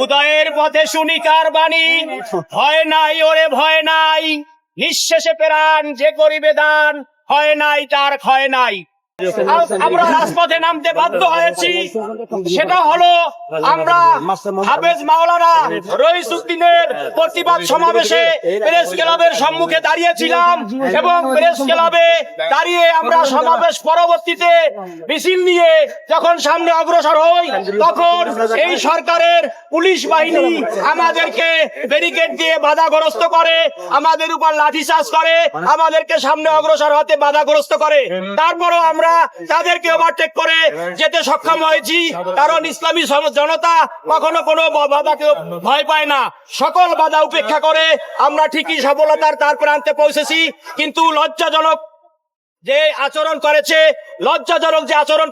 উদয়ের পথে শুনি কার বাণী, ভয় নাই ওরে ভয় নাই, নিঃশেষে প্রাণ যে করিবে দান, হয় নাই তার ক্ষয় নাই। আমরা রাজপথে নামতে বাধ্য হয়েছি, সেটা হলো আমরা হাফেজ মাওলানা রইসুদ্দিনের প্রতিবাদ সমাবেশে প্রেস ক্লাবের সম্মুখে দাঁড়িয়েছিলাম এবং প্রেস ক্লাবে দাঁড়িয়ে আমরা সমাবেশ পরবর্তীতে মিছিল নিয়ে যখন সামনে অগ্রসর হই, তখন এই সরকারের পুলিশ বাহিনী আমাদেরকে ব্যারিকেড দিয়ে বাধাগ্রস্ত করে, আমাদের উপর লাঠিচার্জ করে, আমাদেরকে সামনে অগ্রসর হতে বাধাগ্রস্ত করে। তারপরও আমরা তাদেরকে ওভারটেক করে যেতে সক্ষম হয়েছি, কারণ ইসলামী জনতা কখনো কোনো বাধাকে ভয় পায় না। সকল বাধা উপেক্ষা করে আমরা ঠিকই সফলতার তার প্রান্তে পৌঁছেছি। কিন্তু লজ্জাজনক যে আচরণ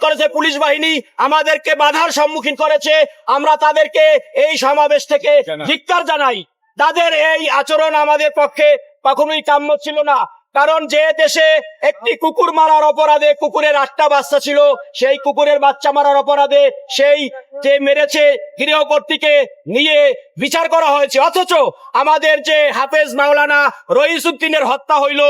করেছে পুলিশ বাহিনী, আমাদেরকে বাধার সম্মুখীন করেছে। আমরা তাদেরকে এই সমাবেশ থেকে ধিক্কার জানাই। তাদের এই আচরণ আমাদের পক্ষে কখনোই কাম্য ছিল না, কারণ যে দেশে একটি কুকুর মারার অপরাধে, কুকুরের 8টা বাচ্চা ছিল, সেই কুকুরের বাচ্চা মারার অপরাধে সেই যে মেরেছে গৃহকর্ত্রীকে নিয়ে বিচার করা হয়েছে, অথচ আমাদের যে হাফেজ মাওলানা রইসুদ্দিনের হত্যা হইল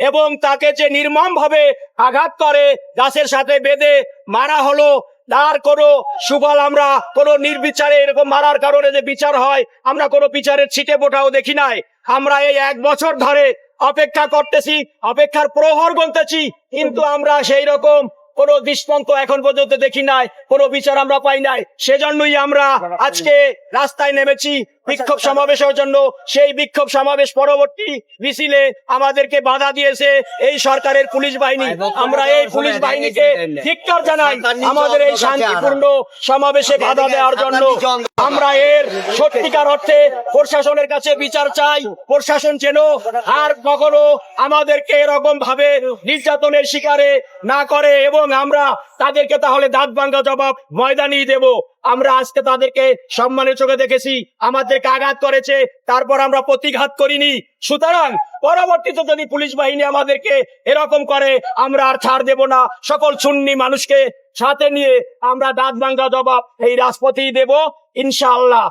এবং তাকে যে নির্মম ভাবে আঘাত করে গাছের সাথে বেঁধে মারা হলো, তার কোনো সুফল আমরা কোনো নির্বিচারে এরকম মারার কারণে যে বিচার হয়, আমরা কোনো বিচারের ছিটে ফোঁটাও দেখি নাই। আমরা এই 1 বছর ধরে অপেক্ষা করতেছি, অপেক্ষার প্রহর গুনতেছি, কিন্তু আমরা সেই রকম কোন দৃষ্টান্ত এখন পর্যন্ত দেখি নাই, কোনো বিচার আমরা পাই নাই। সেজন্যই আমরা আজকে রাস্তায় নেমেছি বিক্ষোভ সমাবেশের জন্য। সেই বিক্ষোভ সমাবেশ পরবর্তী মিছিলে আমাদেরকে বাধা দিয়েছে এই সরকারের পুলিশ বাহিনী। আমরা এই পুলিশ বাহিনীকে ধিক্কার জানাই আমাদের এই শান্তিপূর্ণ সমাবেশে বাধা দেওয়ার জন্য। আমরা এর সত্যিকার অর্থে প্রশাসনের কাছে বিচার চাই। প্রশাসন যেন আর কখনো আমাদেরকে এরকম ভাবে নির্যাতনের শিকারে না করে এবং আমরা তাদেরকে তাহলে দাঁত ভাঙ্গা জবাব ময়দানি দেব। আমরা আজকে তাদেরকে সম্মানের চোখে দেখেছি, আমাদেরকে আঘাত করেছে, তারপর আমরা প্রতিঘাত করিনি। সুতরাং পরবর্তীতে যদি পুলিশ বাহিনী আমাদেরকে এরকম করে, আমরা আর ছাড় দেব না। সকল সুন্নি মানুষকে সাথে নিয়ে আমরা দাঁত ভাঙ্গা জবাব এই রাজপথেই দেব ইনশাআল্লাহ।